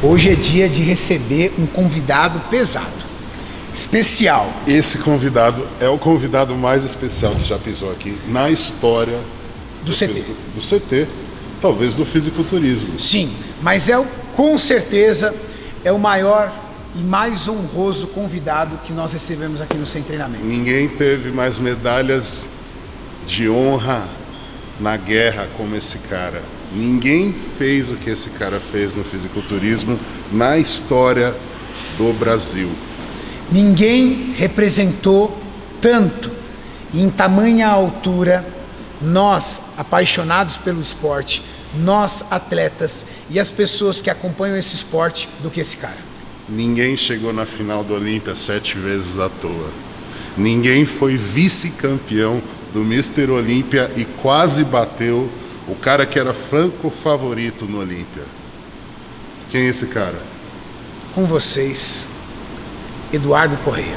Hoje é dia de receber um convidado pesado, especial. Esse convidado é o convidado mais especial que já pisou aqui na história do CT. Do CT, talvez do fisiculturismo. Sim, mas com certeza é o maior e mais honroso convidado que nós recebemos aqui no Sem Treinamento. Ninguém teve mais medalhas de honra na guerra como esse cara. Ninguém fez o que esse cara fez no fisiculturismo na história do Brasil. Ninguém representou tanto e em tamanha altura, nós apaixonados pelo esporte, nós atletas e as pessoas que acompanham esse esporte, do que esse cara. Ninguém chegou na final do Olímpia 7 vezes à toa. Ninguém foi vice-campeão do Mr. Olímpia e quase bateu o cara que era franco favorito no Olímpia. Quem é esse cara? Com vocês, Eduardo Correia.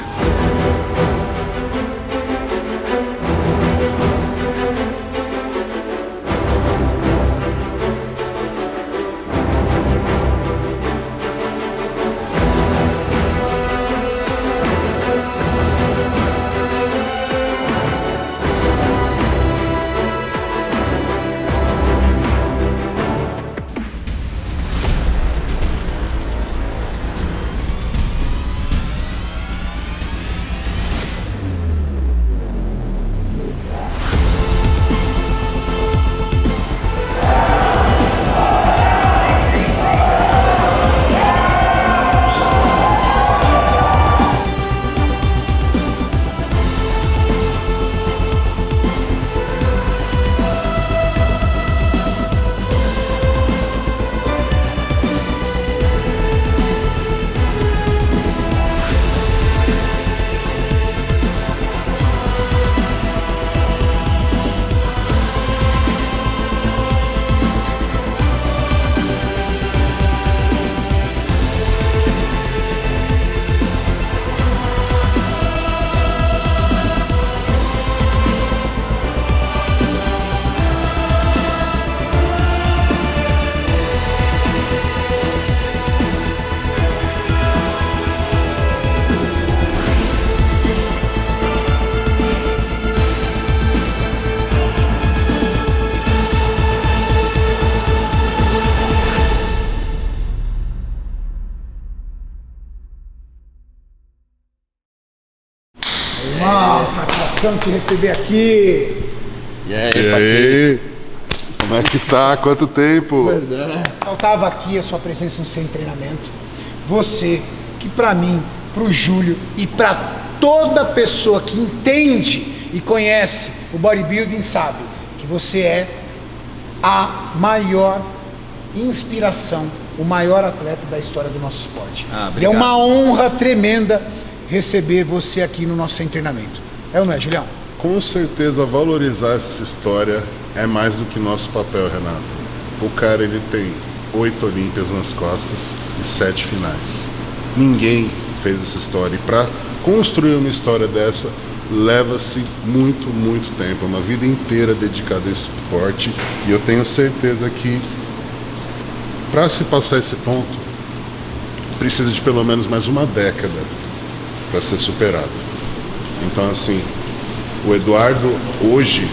Satisfação te receber aqui. E aí? Como é que tá? Quanto tempo? Pois é. Faltava aqui a sua presença no Sem Treinamento. Você, que pra mim, pro Júlio e pra toda pessoa que entende e conhece o bodybuilding sabe que você é a maior inspiração, o maior atleta da história do nosso esporte. E é uma honra tremenda receber você aqui no nosso Sem Treinamento. É ou não é, Julião? Com certeza valorizar essa história é mais do que nosso papel, Renato. O cara, ele tem 8 Olímpias nas costas e 7 finais. Ninguém fez essa história. E para construir uma história dessa, leva-se muito, muito tempo. Uma vida inteira dedicada a esse esporte. E eu tenho certeza que para se passar esse ponto, precisa de pelo menos mais uma década para ser superado. Então, assim, o Eduardo hoje,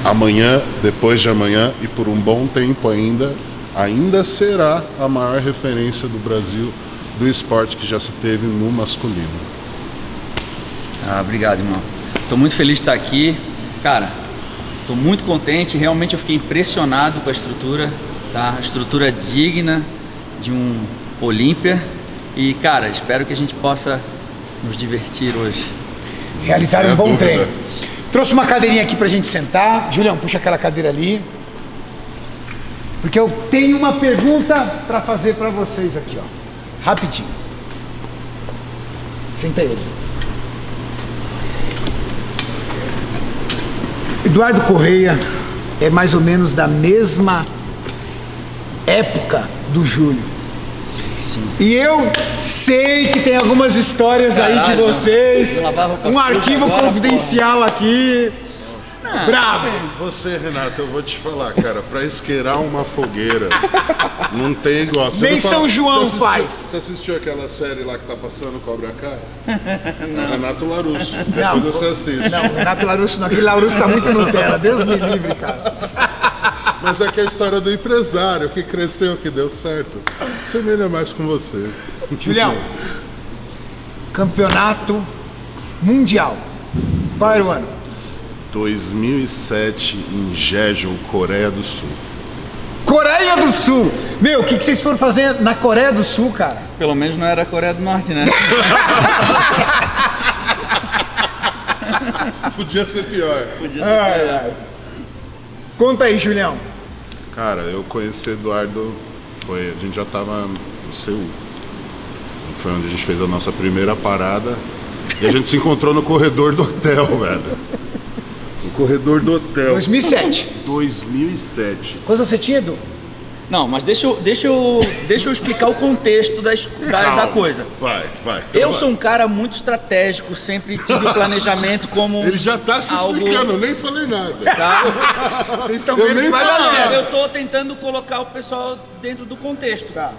amanhã, depois de amanhã e por um bom tempo ainda será a maior referência do Brasil do esporte que já se teve no masculino. Obrigado, irmão. Estou muito feliz de estar aqui. Cara, estou muito contente. Realmente eu fiquei impressionado com a estrutura, tá? A estrutura digna de um Olímpia. E, cara, espero que a gente possa nos divertir hoje. Realizar um bom treino. Trouxe uma cadeirinha aqui pra gente sentar. Julião, puxa aquela cadeira ali. Porque eu tenho uma pergunta pra fazer pra vocês aqui, ó. Rapidinho. Senta aí. Eduardo Correia é mais ou menos da mesma época do Júlio. Sim. E eu sei que tem algumas histórias aí de vocês, um arquivo confidencial aqui. Bravo! Você, Renato, eu vou te falar, cara, pra isqueirar uma fogueira, não tem igual. Você Nem não São João faz. Você assistiu aquela série lá que tá passando, Cobra Kai? Não. Renato Larusso. Não, Depois você assiste. Não, Renato Larusso não. Aquele Larusso tá muito Nutella. Deus me livre, cara. Mas é que é a história do empresário que cresceu, que deu certo. Semelha mais com você. Julião, campeonato mundial. Qual era o ano? 2007 em Jeju, Coreia do Sul. Coreia do Sul! Meu, o que vocês foram fazer na Coreia do Sul, cara? Pelo menos não era a Coreia do Norte, né? Podia ser pior. Podia ser pior. Conta aí, Julião. Cara, eu conheci Eduardo, a gente já tava em Seul. Foi onde a gente fez a nossa primeira parada. E a gente se encontrou no corredor do hotel, velho. No corredor do hotel. 2007. 2007. Quantos você tinha, Edu? Não, mas deixa eu explicar o contexto da coisa. Vai. Eu sou um cara muito estratégico, sempre tive o planejamento como Ele já tá se algo, explicando, eu nem falei nada. tá? Vocês estão vendo que vai dar Não, merda. eu tô tentando colocar o pessoal dentro do contexto. Tá.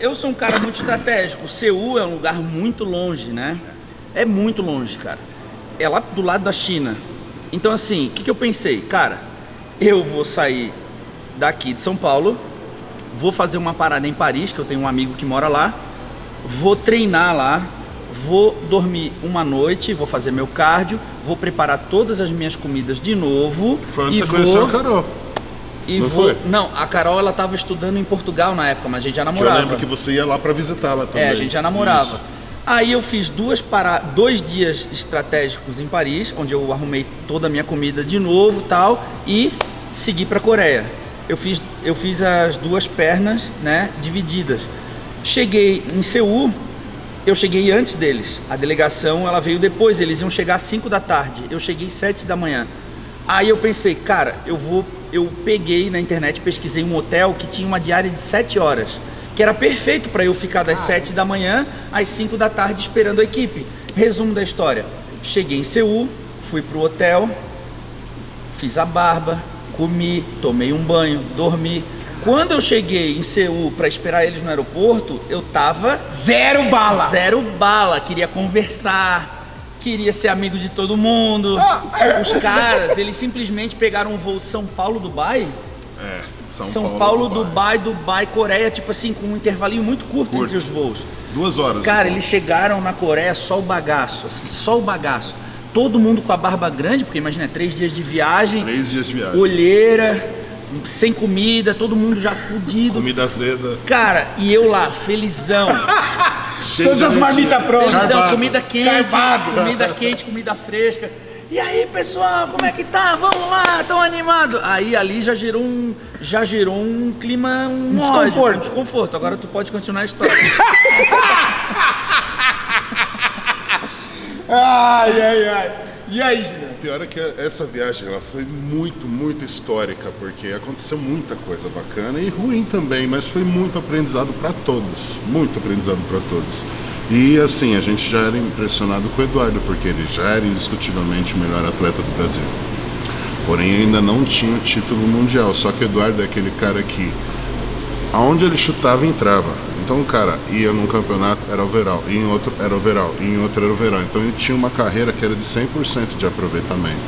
Eu sou um cara muito estratégico. Seul é um lugar muito longe, né? É muito longe, cara. É lá do lado da China. Então, assim, o que eu pensei? Cara, eu vou sair daqui de São Paulo, vou fazer uma parada em Paris, que eu tenho um amigo que mora lá, vou treinar lá, vou dormir uma noite, vou fazer meu cardio, vou preparar todas as minhas comidas de novo. Foi onde você conheceu a Carol. Não, a Carol, ela tava estudando em Portugal na época, mas a gente já Que eu namorava. lembro que você ia lá pra visitá-la também. A gente já namorava. Isso. Aí eu fiz 2 dias estratégicos em Paris, onde eu arrumei toda a minha comida de novo tal, e segui pra Coreia. Eu fiz as 2 pernas, né, divididas. Cheguei em Seul, eu cheguei antes deles. A delegação, ela veio depois, eles iam chegar às 5 da tarde. Eu cheguei 7 da manhã. Aí eu pensei, cara, eu peguei na internet, pesquisei um hotel que tinha uma diária de 7 horas, que era perfeito para eu ficar das 7 da manhã às 5 da tarde esperando a equipe. Resumo da história: cheguei em Seul, fui pro hotel, fiz a barba, comi, tomei um banho, dormi. Quando eu cheguei em Seul para esperar eles no aeroporto, eu tava Zero bala. Queria conversar, queria ser amigo de todo mundo. Os caras, eles simplesmente pegaram um voo de São Paulo-Dubai. São Paulo, Dubai, Coreia, tipo assim, com um intervalinho muito curto entre os voos. 2 horas. Cara, eles chegaram na Coreia só o bagaço, assim, só o bagaço. Todo mundo com a barba grande, porque imagina, 3 dias de viagem. 3 dias de viagem. Olheira, sem comida, todo mundo já fudido. Comida azeda. Cara, e eu lá, felizão. Todas as marmitas prontas. Felizão, comida quente, Carvado. comida fresca. E aí, pessoal, como é que tá? Vamos lá, tão animado. Aí ali já gerou um clima, um desconforto. ódio, um desconforto. Agora tu pode continuar a história. Ai. E aí, Julião? O pior é que essa viagem ela foi muito histórica, porque aconteceu muita coisa bacana e ruim também, mas foi muito aprendizado para todos, muito aprendizado para todos. E assim, a gente já era impressionado com o Eduardo, porque ele já era indiscutivelmente o melhor atleta do Brasil. Porém, ainda não tinha o título mundial, só que o Eduardo é aquele cara que, aonde ele chutava, entrava. Então o cara ia num campeonato, era overall, e em outro era overall, e em outro era overall. Então ele tinha uma carreira que era de 100% de aproveitamento.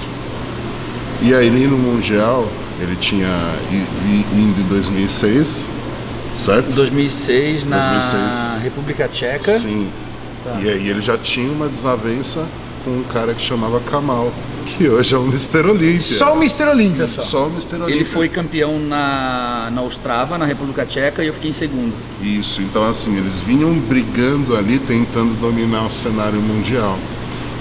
E aí no Mundial, ele tinha indo em 2006, certo? 2006 na 2006. República Tcheca. Sim. Tá. E aí ele já tinha uma desavença com um cara que chamava Kamal, que hoje é o Mr. Olímpia. Só o Mr. Olímpia, só. Só o Mr. Olímpia. Ele foi campeão na Ostrava, na República Tcheca, e eu fiquei em segundo. Isso, então assim, eles vinham brigando ali, tentando dominar o cenário mundial.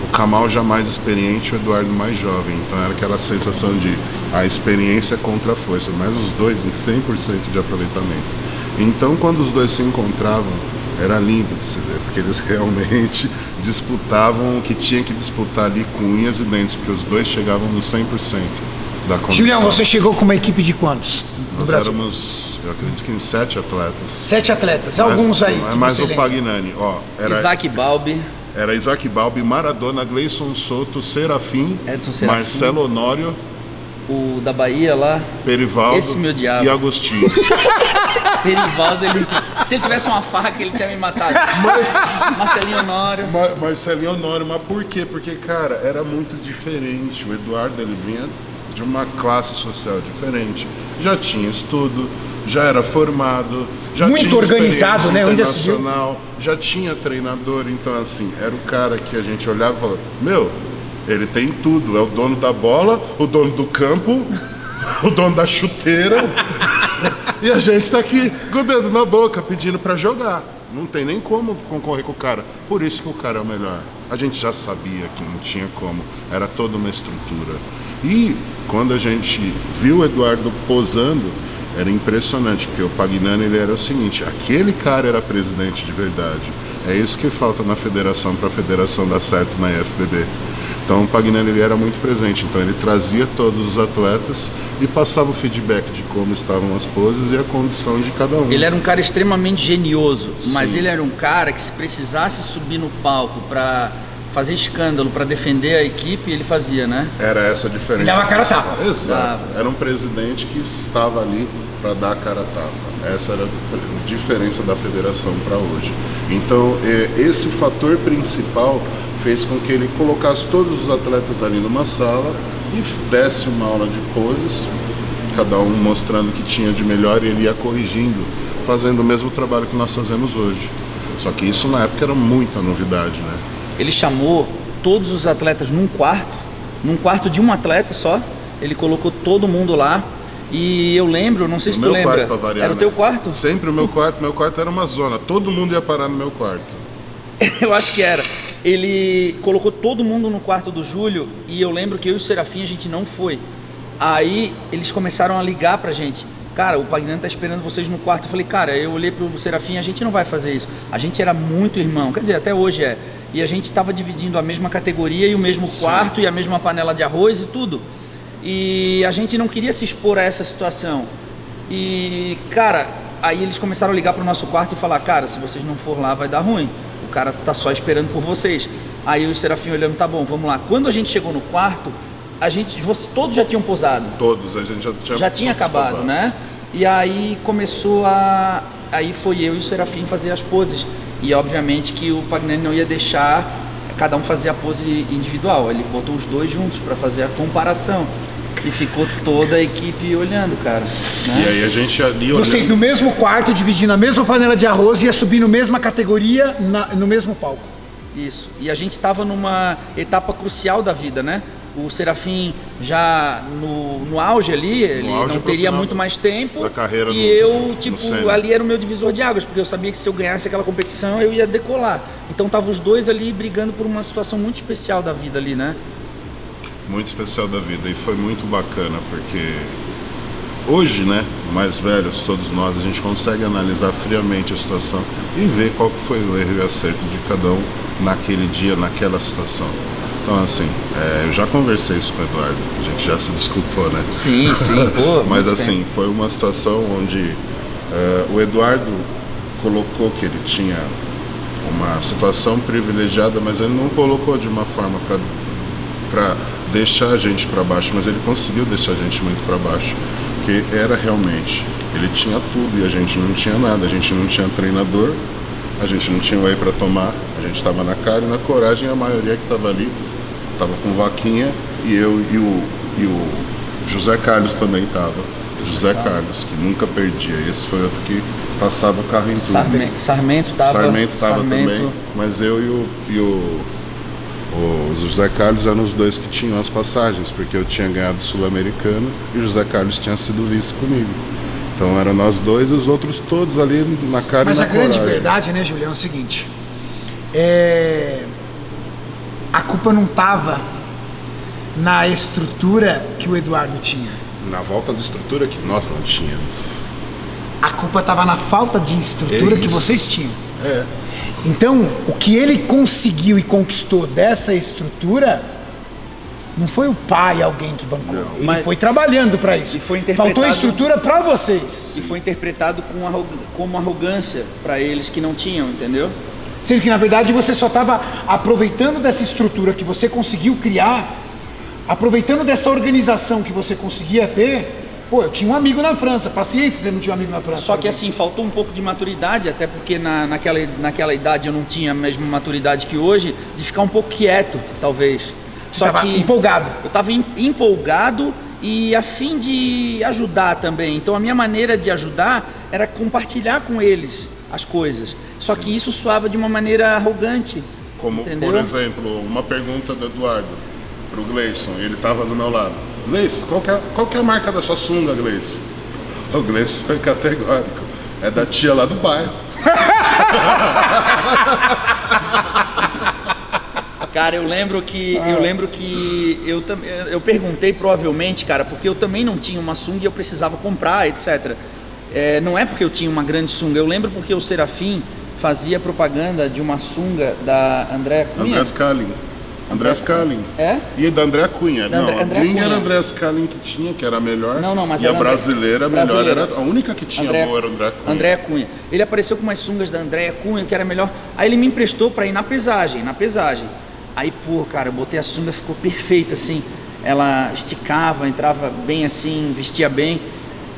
O Kamal já mais experiente, o Eduardo mais jovem. Então era aquela sensação de a experiência contra a força, mas os dois em 100% de aproveitamento. Então quando os dois se encontravam, era lindo de se ver, porque eles realmente disputavam o que tinha que disputar ali com unhas e dentes, porque os dois chegavam no 100% da condição. Julião, você chegou com uma equipe de quantos no Nós Brasil? éramos, eu acredito que em 7 atletas. 7 atletas, alguns aí. É que mais você o lembra. Pagnani, ó. Isaac Balbi, Era Isaac Balbi, Maradona, Gleison Soto, Serafim, Edson Serafim. Marcelo Honório o da Bahia lá. Perivaldo esse meu diabo. e Agostinho. Perivaldo, se ele tivesse uma faca, ele tinha me matado. Marcelinho Honório. Marcelinho Honório, mas por quê? Porque, cara, era muito diferente. O Eduardo, ele vinha de uma classe social diferente. Já tinha estudo, já era formado, já muito tinha organizado, né? Onde internacional, já tinha treinador. Então, assim, era o cara que a gente olhava e falava, meu, ele tem tudo. É o dono da bola, o dono do campo, o dono da chuteira. E a gente tá aqui com o dedo na boca, pedindo pra jogar. Não tem nem como concorrer com o cara. Por isso que o cara é o melhor. A gente já sabia que não tinha como. Era toda uma estrutura. E quando a gente viu o Eduardo posando, era impressionante, porque o Pagnani, ele era o seguinte, aquele cara era presidente de verdade. É isso que falta na federação, para a federação dar certo na IFBB. Então o Pagnani, ele era muito presente, então ele trazia todos os atletas e passava o feedback de como estavam as poses e a condição de cada um. Ele era um cara extremamente genioso, mas Sim. ele era um cara que, se precisasse subir no palco para fazer escândalo, para defender a equipe, ele fazia, né? Era essa a diferença. Ele dava a cara a tapa. Exato. Era um presidente que estava ali para dar a cara a tapa. Essa era a diferença da federação para hoje. Então, esse fator principal fez com que ele colocasse todos os atletas ali numa sala e desse uma aula de poses, cada um mostrando o que tinha de melhor, e ele ia corrigindo, fazendo o mesmo trabalho que nós fazemos hoje. Só que isso na época era muita novidade, né? Ele chamou todos os atletas num quarto de um atleta só. Ele colocou todo mundo lá. E eu lembro, não sei se tu lembra. Quarto, variar, era o teu quarto? Sempre o meu quarto. Meu quarto era uma zona. Todo mundo ia parar no meu quarto. Eu acho que era. Ele colocou todo mundo no quarto do Júlio. E eu lembro que eu e o Serafim, a gente não foi. Aí eles começaram a ligar pra gente. Cara, o Pagnani tá esperando vocês no quarto. Eu falei, cara, eu olhei pro Serafim, a gente não vai fazer isso. A gente era muito irmão, quer dizer, até hoje é. E a gente tava dividindo a mesma categoria e o mesmo quarto e a mesma panela de arroz e tudo. E a gente não queria se expor a essa situação. E, cara, aí eles começaram a ligar pro nosso quarto e falar, cara, se vocês não for lá vai dar ruim. O cara tá só esperando por vocês. Aí o Serafim olhando, tá bom, vamos lá. Quando a gente chegou no quarto, todos já tinham posado. Todos, a gente já tinha acabado, posado, né? E aí começou a... Aí foi eu e o Serafim fazer as poses. E obviamente que o Pagnani não ia deixar cada um fazer a pose individual. Ele botou os dois juntos para fazer a comparação. E ficou toda a equipe olhando, cara. Né? E aí a gente ali olhando... Vocês no mesmo quarto, dividindo a mesma panela de arroz, ia subir na mesma categoria, no mesmo palco. Isso. E a gente estava numa etapa crucial da vida, né? O Serafim já no auge ali, ele não teria muito mais tempo. Da carreira e eu, tipo, ali era o meu divisor de águas, porque eu sabia que se eu ganhasse aquela competição, eu ia decolar. Então tava os dois ali brigando por uma situação muito especial da vida ali, né? Muito especial da vida, e foi muito bacana, porque hoje, né, mais velhos, todos nós, a gente consegue analisar friamente a situação e ver qual que foi o erro e o acerto de cada um naquele dia, naquela situação. Então, assim, eu já conversei isso com o Eduardo, a gente já se desculpou, né? Sim, pô. Mas assim, foi uma situação onde o Eduardo colocou que ele tinha uma situação privilegiada, mas ele não colocou de uma forma para deixar a gente para baixo, mas ele conseguiu deixar a gente muito para baixo, porque era realmente, ele tinha tudo e a gente não tinha nada, a gente não tinha treinador, a gente não tinha whey para tomar, a gente estava na cara e na coragem, a maioria que estava ali estava com vaquinha, e eu e o José Carlos também estava. José Carlos, que nunca perdia. Esse foi outro que passava o carro em tudo. Sarmento estava também, mas eu e o José Carlos eram os dois que tinham as passagens, porque eu tinha ganhado o Sul-Americano e o José Carlos tinha sido vice comigo. Então eram nós dois e os outros todos ali na cara mas e na coragem. Mas a grande verdade, né, Julião, é o seguinte. A culpa não estava na estrutura que o Eduardo tinha. Na volta da estrutura que nós não tínhamos. A culpa estava na falta de estrutura que vocês tinham. Então, o que ele conseguiu e conquistou dessa estrutura não foi o pai, alguém que bancou. Não, ele foi trabalhando para isso. E foi interpretado, faltou estrutura para vocês. E foi interpretado como arrogância para eles que não tinham, entendeu? Sendo que, na verdade, você só estava aproveitando dessa estrutura que você conseguiu criar aproveitando dessa organização que você conseguia ter, pô, eu tinha um amigo na França, paciência, você não tinha um amigo na França. Só que assim, faltou um pouco de maturidade, até porque naquela idade eu não tinha a mesma maturidade que hoje, de ficar um pouco quieto, talvez. Você estava empolgado. Eu estava empolgado e a fim de ajudar também. Então a minha maneira de ajudar era compartilhar com eles as coisas. Só que isso soava de uma maneira arrogante. Como, entendeu? por exemplo, uma pergunta do Eduardo pro Gleison, ele estava do meu lado. Gleison, qual que é a marca da sua sunga, Gleison? O Gleison foi categórico. É da tia lá do bairro. Cara, eu lembro que eu perguntei provavelmente, cara, porque eu também não tinha uma sunga e eu precisava comprar, etc. Não é porque eu tinha uma grande sunga, eu lembro porque o Serafim fazia propaganda de uma sunga da Andréa Cunha. Andrés Kalin. É? E da Andréa Cunha. Da não, a Andréa gringa Cunha. era a Andrés Kalin que tinha, que era a melhor. Não, mas e a era brasileira, a melhor era a única que tinha boa, era a Andréa Cunha. Andréa Cunha. Ele apareceu com umas sungas da Andréa Cunha, que era melhor. Aí ele me emprestou pra ir na pesagem. Aí, pô, cara, eu botei a sunga, ficou perfeita, assim. Ela esticava, entrava bem assim, vestia bem.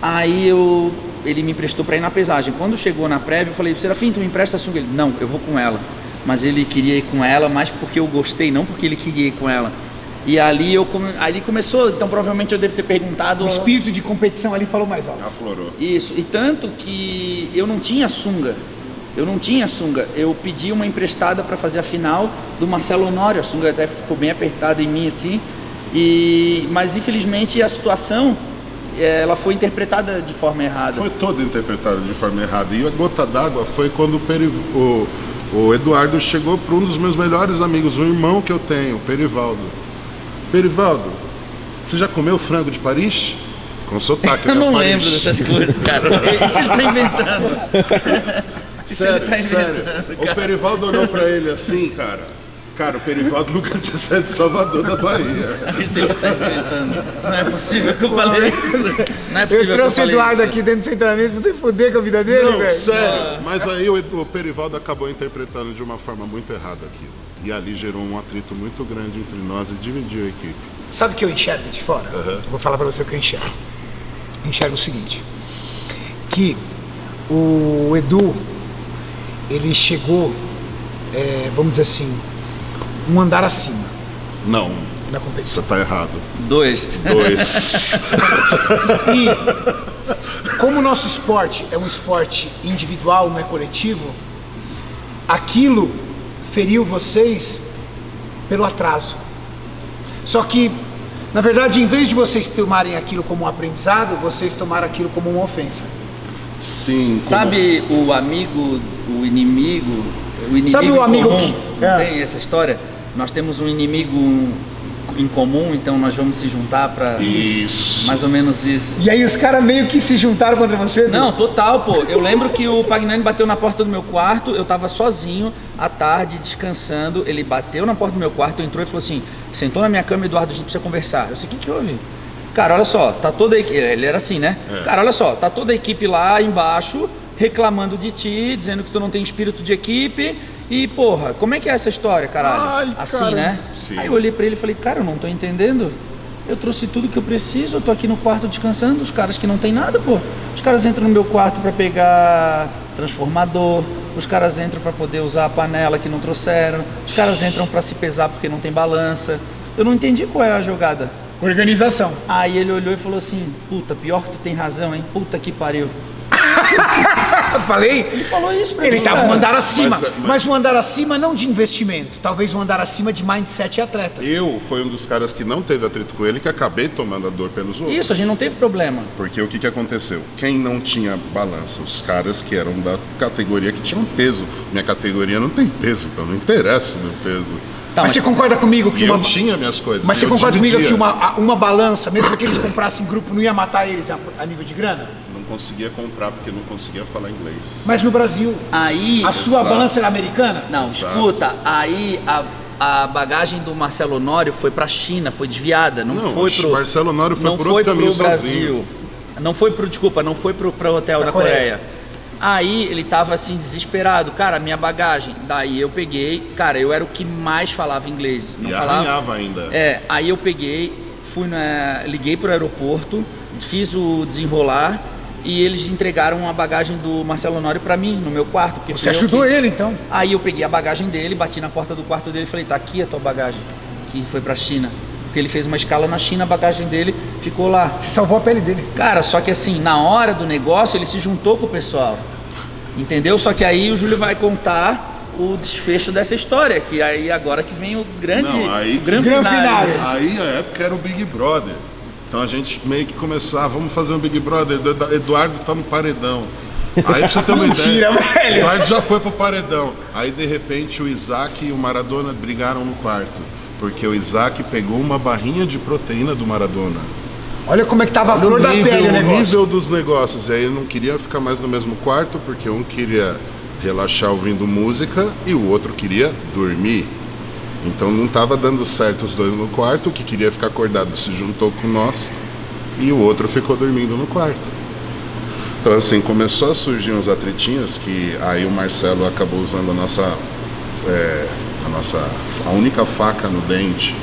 Aí ele me emprestou pra ir na pesagem. Quando chegou na prévia, eu falei, Serafim, tu me empresta a sunga? Ele, não, eu vou com ela. Mas ele queria ir com ela, mais porque eu gostei, não porque ele queria ir com ela. E ali começou, então provavelmente eu devo ter perguntado... O espírito de competição ali falou mais alto. Aflorou. Isso, e tanto que eu não tinha sunga. Eu pedi uma emprestada para fazer a final do Marcelo Honório. A sunga até ficou bem apertada em mim assim. Mas infelizmente a situação ela foi interpretada de forma errada. Foi toda interpretada de forma errada. E a gota d'água foi quando o Eduardo chegou para um dos meus melhores amigos, um irmão que eu tenho, o Perivaldo. Perivaldo, você já comeu frango de Paris? Com sotaque, eu não Paris. lembro dessas coisas, cara. Isso ele tá inventando. Sério. O Perivaldo olhou pra ele assim, cara. Cara, o Perivaldo nunca tinha saído de Salvador, da Bahia. Isso ele tá inventando. Não é possível que eu falei isso. Não é possível Eu trouxe o Eduardo isso. aqui dentro do seu treinamento pra você foder com a vida dele, Não, velho. sério. Mas aí o Perivaldo acabou interpretando de uma forma muito errada aquilo. E ali gerou um atrito muito grande entre nós e dividiu a equipe. Sabe o que eu enxergo de fora? Uhum. Eu vou falar pra você o que eu enxergo. Eu enxergo o seguinte, que o Edu, ele chegou, vamos dizer assim, um andar acima Não, da competição. você tá errado. 2. E como o nosso esporte é um esporte individual, não é coletivo, aquilo feriu vocês pelo atraso. Só que, na verdade, em vez de vocês tomarem aquilo como um aprendizado, vocês tomaram aquilo como uma ofensa. Sim. Sabe o amigo, o inimigo Sabe o amigo comum? que... Não tem essa história? Nós temos um inimigo em comum, então nós vamos se juntar para Isso. mais ou menos isso. E aí os caras meio que se juntaram contra você? Edu? Não, total, pô. Eu lembro que o Pagnani bateu na porta do meu quarto, eu tava sozinho, à tarde, descansando. Ele bateu na porta do meu quarto, entrou e falou assim, sentou na minha cama, Eduardo, a gente precisa conversar. Eu disse, o que houve? Cara, olha só, tá toda a equipe... Ele era assim, né? Cara, olha só, tá toda a equipe lá embaixo, reclamando de ti, dizendo que tu não tem espírito de equipe. E, porra, como é que é essa história, caralho? Ai, assim, cara. né? Sim. Aí eu olhei pra ele e falei, cara, eu não tô entendendo. Eu trouxe tudo que eu preciso, eu tô aqui no quarto descansando, os caras que não tem nada, pô. Os caras entram no meu quarto pra pegar transformador, os caras entram pra poder usar a panela que não trouxeram, os caras entram pra se pesar porque não tem balança. Eu não entendi qual é a jogada. Organização. Aí ele olhou e falou assim, puta, pior que tu tem razão, hein? Puta que pariu. Eu falei? Ele falou isso pra Ele mim, tava cara. um andar acima, Mas- mas um andar acima não de investimento, talvez um andar acima de mindset e atleta. Eu fui um dos caras que não teve atrito com ele, que acabei tomando a dor pelos outros. Isso, a gente não teve problema. Porque o que aconteceu? Quem não tinha balança? Os caras que eram da categoria que tinham peso. Minha categoria não tem peso, então não interessa o meu peso. Tá, Mas você concorda comigo que E uma... eu tinha minhas coisas. Mas você eu concorda comigo dividia. que uma balança, mesmo que eles comprassem grupo, não ia matar eles a nível de grana? Não conseguia comprar porque não conseguia falar inglês. Mas no Brasil, Aí... a sua Exato. balança era americana? Não, Exato. escuta, aí a bagagem do Marcelo Honório foi pra China, foi desviada, não foi o pro... Marcelo Honório foi não por foi outro caminho pro Brasil. sozinho. Não foi pro, desculpa, não foi pro hotel da Coreia. Coreia. Aí ele tava assim, desesperado, cara, minha bagagem. Daí eu peguei, cara, eu era o que mais falava inglês. Não E falava... arranhava ainda. Aí eu peguei, liguei pro aeroporto, fiz o desenrolar e eles entregaram a bagagem do Marcelo Honório pra mim, no meu quarto. Porque Você ajudou ele, então? Aí eu peguei a bagagem dele, bati na porta do quarto dele e falei, tá aqui a tua bagagem, que foi pra China. Porque ele fez uma escala na China, a bagagem dele ficou lá. Você salvou a pele dele. Cara, só que assim, na hora do negócio, ele se juntou com o pessoal. Entendeu? Só que aí o Júlio vai contar o desfecho dessa história, que aí agora que vem o grande, grande final. Aí a época era o Big Brother. Então a gente meio que começou, vamos fazer um Big Brother, Eduardo tá no paredão. Aí pra você ter uma Mentira, ideia, velho. Eduardo já foi pro paredão. Aí de repente o Isaac e o Maradona brigaram no quarto. Porque o Isaac pegou uma barrinha de proteína do Maradona. Olha como é que tava a flor da pele o negócio. nível dos negócios. E aí ele não queria ficar mais no mesmo quarto, porque um queria relaxar ouvindo música e o outro queria dormir. Então não estava dando certo os dois no quarto. O que queria ficar acordado se juntou com nós e o outro ficou dormindo no quarto. Então assim, começou a surgir uns atritinhos que aí o Marcelo acabou usando a única faca no dente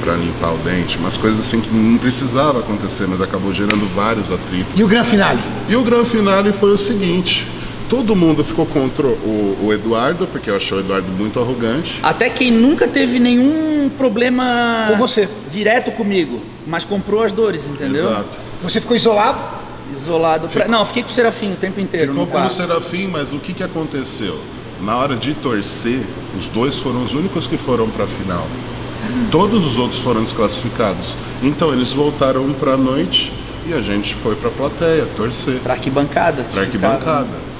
para limpar o dente, umas coisas assim que não precisava acontecer, mas acabou gerando vários atritos. E o grande finale? E o grande finale foi o seguinte: todo mundo ficou contra o Eduardo, porque achou o Eduardo muito arrogante. Até quem nunca teve nenhum problema com você direto comigo, mas comprou as dores, entendeu? Exato. Você ficou isolado? Isolado. Não, fiquei com o Serafim o tempo inteiro. Ficou com o Serafim, mas o que aconteceu? Na hora de torcer, os dois foram os únicos que foram para a final. Todos os outros foram desclassificados. Então eles voltaram para a noite e a gente foi para a plateia torcer. Para arquibancada. Para arquibancada.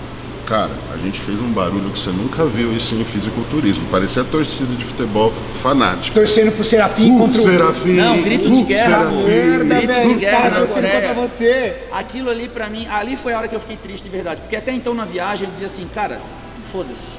Cara, a gente fez um barulho que você nunca viu isso em fisiculturismo. Parecia a torcida de futebol fanática. Torcendo pro Serafim contra o Serafim. Não, grito de guerra. Merda, Grito de guerra na torcendo Coreia. contra você. Aquilo ali pra mim, ali foi a hora que eu fiquei triste de verdade. Porque até então na viagem eu dizia assim, cara, foda-se.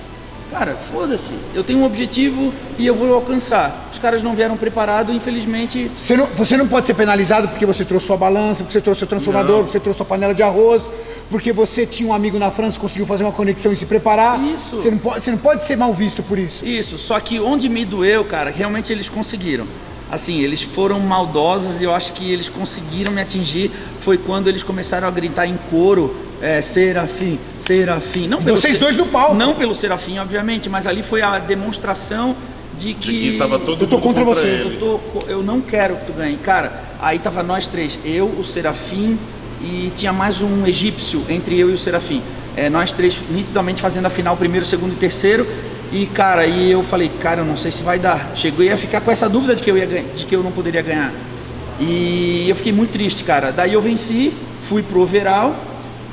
Cara, foda-se. Eu tenho um objetivo e eu vou alcançar. Os caras não vieram preparados, infelizmente. Você não pode ser penalizado porque você trouxe sua balança, porque você trouxe seu transformador, porque você trouxe sua panela de arroz, porque você tinha um amigo na França, conseguiu fazer uma conexão e se preparar. Isso. Você não pode ser mal visto por isso. Isso, só que onde me doeu, cara, realmente eles conseguiram. Assim, eles foram maldosos e eu acho que eles conseguiram me atingir. Foi quando eles começaram a gritar em coro, Serafim, Serafim. Não pelo Vocês dois no palco. Não pelo Serafim, obviamente, mas ali foi a demonstração de que tava todo eu tô mundo contra você. ele. Eu não quero que tu ganhe. Cara, aí tava nós três, eu, o Serafim e tinha mais um egípcio entre eu e o Serafim. Nós três nitidamente fazendo a final, primeiro, segundo e terceiro. E cara, aí eu falei, cara, eu não sei se vai dar. Cheguei a ficar com essa dúvida de que eu ia ganhar, de que eu não poderia ganhar. E eu fiquei muito triste, cara. Daí eu venci, fui pro overall,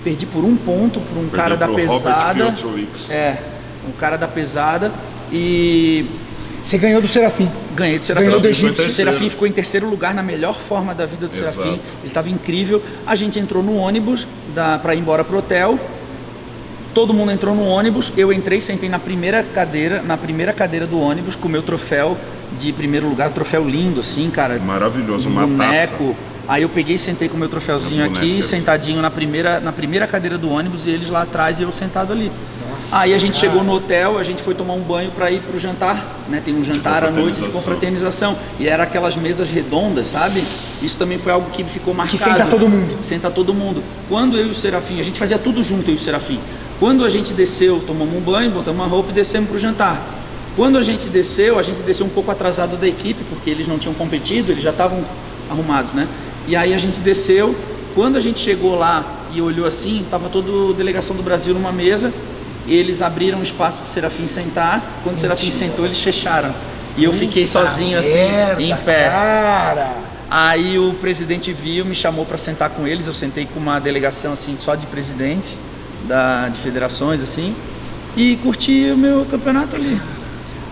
perdi por 1 ponto para um cara da pesada. Um cara da pesada. E você ganhou do Serafim. Ganhei do Serafim. Ganhou do Egito. O Serafim ficou em terceiro lugar na melhor forma da vida do Serafim. Ele estava incrível. A gente entrou no ônibus para ir embora pro hotel. Todo mundo entrou no ônibus, eu entrei, sentei na primeira cadeira do ônibus com o meu troféu de primeiro lugar, um troféu lindo assim, cara. Maravilhoso, uma boneco. taça. Aí eu peguei e sentei com o meu troféuzinho aqui, sentadinho na primeira cadeira do ônibus e eles lá atrás e eu sentado ali. Nossa, aí a gente chegou no hotel, a gente foi tomar um banho para ir pro jantar, né? Tem um jantar à noite de confraternização e era aquelas mesas redondas, sabe? Isso também foi algo que ficou marcado. Que senta todo mundo. Senta todo mundo. Quando eu e o Serafim, a gente fazia tudo junto, eu e o Serafim. Quando a gente desceu, tomamos um banho, botamos uma roupa e descemos pro jantar. Quando a gente desceu um pouco atrasado da equipe, porque eles não tinham competido, eles já estavam arrumados, né? E aí a gente desceu, quando a gente chegou lá e olhou assim, tava toda a delegação do Brasil numa mesa, eles abriram espaço pro Serafim sentar, quando o Serafim sentou, eles fecharam. E eu fiquei sozinho assim, em pé. Cara. Aí o presidente viu, me chamou para sentar com eles, eu sentei com uma delegação assim, só de presidente, de federações assim, e curti o meu campeonato ali.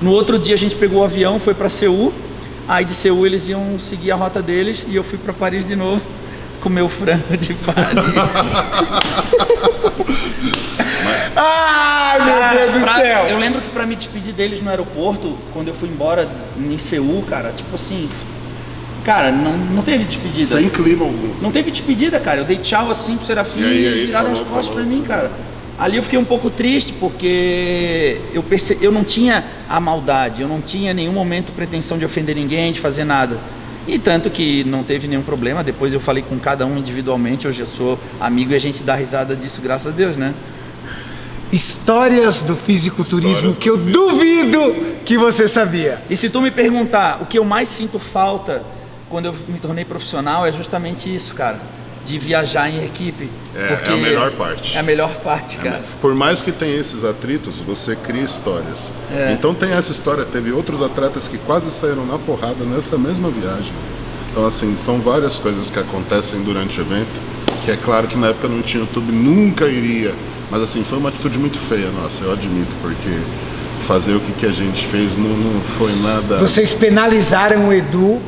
No outro dia a gente pegou o avião, foi para Seul, aí de Seul eles iam seguir a rota deles e eu fui para Paris de novo, comer o frango de Paris. Ai, meu Deus do céu! Eu lembro que para me despedir deles no aeroporto, quando eu fui embora em Seul, cara, tipo assim, cara, não teve despedida. Sem clima algum. Não teve despedida, cara. Eu dei tchau assim pro Serafim e eles viraram as costas pra mim, cara. Ali eu fiquei um pouco triste porque eu não tinha a maldade, eu não tinha em nenhum momento pretensão de ofender ninguém, de fazer nada. E tanto que não teve nenhum problema, depois eu falei com cada um individualmente, hoje eu sou amigo e a gente dá risada disso, graças a Deus, né? Histórias do fisiculturismo que eu duvido que você sabia. E se tu me perguntar, o que eu mais sinto falta quando eu me tornei profissional é justamente isso, cara. De viajar em equipe. É a melhor parte. É a melhor parte, cara. Por mais que tenha esses atritos, você cria histórias. Então tem essa história, teve outros atletas que quase saíram na porrada nessa mesma viagem. Então assim, são várias coisas que acontecem durante o evento, que é claro que na época não tinha YouTube, nunca iria. Mas assim, foi uma atitude muito feia, nossa, eu admito, porque fazer o que a gente fez não foi nada... Vocês penalizaram o Edu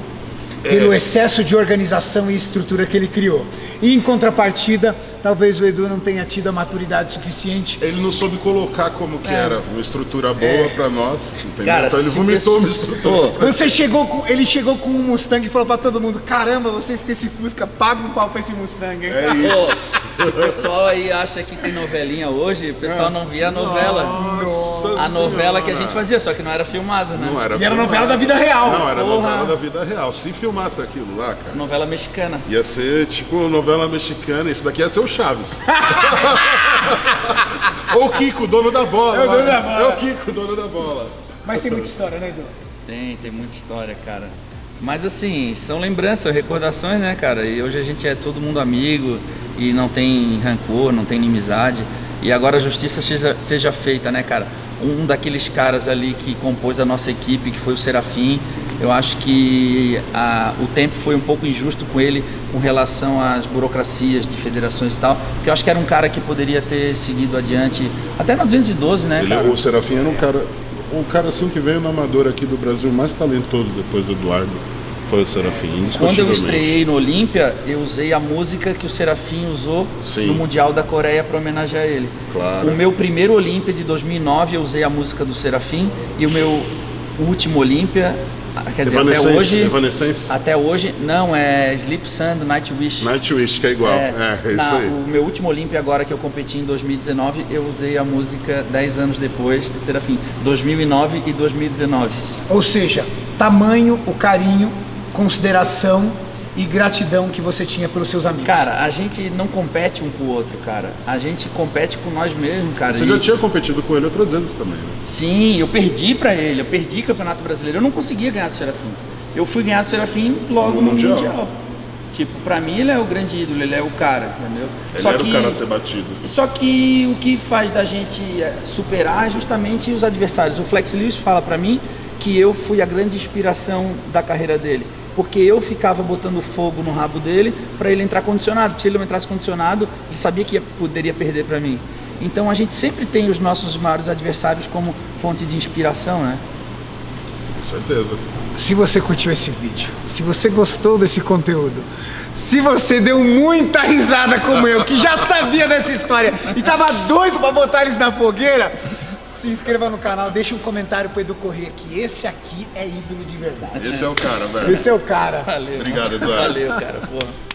pelo excesso de organização e estrutura que ele criou. E em contrapartida, talvez o Edu não tenha tido a maturidade suficiente. Ele não soube colocar como que era uma estrutura boa pra nós, entendeu? Cara, então ele vomitou uma estrutura. Ele chegou com um Mustang e falou pra todo mundo: caramba, vocês com esse Fusca pagam um pau pra esse Mustang, hein? É isso. Se o pessoal aí acha que tem novelinha hoje, o pessoal não via a novela. Nossa A novela Senhora. que a gente fazia, só que não era filmado, né? Não era E era filmado. novela da vida real. Não, era Porra. novela da vida real. Se filmasse aquilo lá, cara, Novela mexicana. ia ser tipo novela mexicana. Isso daqui ia ser o Chaves. Ou o Kiko, dono da bola. É o dono da bola. É o Kiko, dono da bola. Mas tem muita história, né, Edu? Tem muita história, cara. Mas assim, são lembranças, recordações, né, cara? E hoje a gente é todo mundo amigo e não tem rancor, não tem inimizade. E agora a justiça seja feita, né, cara? Um daqueles caras ali que compôs a nossa equipe, que foi o Serafim, eu acho que o tempo foi um pouco injusto com ele com relação às burocracias de federações e tal, porque eu acho que era um cara que poderia ter seguido adiante, até na 212, né, cara? O Serafim era um cara assim que veio no amador aqui do Brasil mais talentoso depois do Eduardo. Foi o Serafim, indiscutivelmente. Quando eu estreiei no Olímpia, eu usei a música que o Serafim usou no Mundial da Coreia para homenagear ele. Claro. O meu primeiro Olímpia de 2009 eu usei a música do Serafim e o meu último Olímpia, quer dizer, até hoje, não, é Sleep Sun, Nightwish. Nightwish, que é igual, isso aí. O meu último Olímpia agora que eu competi em 2019, eu usei a música 10 anos depois do Serafim, 2009 e 2019. Ou seja, tamanho, o carinho, consideração e gratidão que você tinha pelos seus amigos. Cara, a gente não compete um com o outro, cara. A gente compete com nós mesmos, cara. Você já tinha competido com ele outras vezes também, né? Sim, eu perdi pra ele. Eu perdi Campeonato Brasileiro. Eu não conseguia ganhar do Serafim. Eu fui ganhar do Serafim logo no Mundial. Tipo, pra mim ele é o grande ídolo, ele é o cara, entendeu? Ele era o cara a ser batido. Só que o que faz da gente superar é justamente os adversários. O Flex Lewis fala pra mim que eu fui a grande inspiração da carreira dele. Porque eu ficava botando fogo no rabo dele para ele entrar condicionado. Porque se ele não entrasse condicionado, ele sabia que poderia perder para mim. Então a gente sempre tem os nossos maiores adversários como fonte de inspiração, né? Com certeza. Se você curtiu esse vídeo, se você gostou desse conteúdo, se você deu muita risada como eu, que já sabia dessa história e tava doido para botar eles na fogueira, se inscreva no canal, deixa um comentário pro Edu Corrêa, que esse aqui é ídolo de verdade. Esse é o cara, velho. Esse é o cara. Valeu. Obrigado, Eduardo. Valeu, cara. Porra.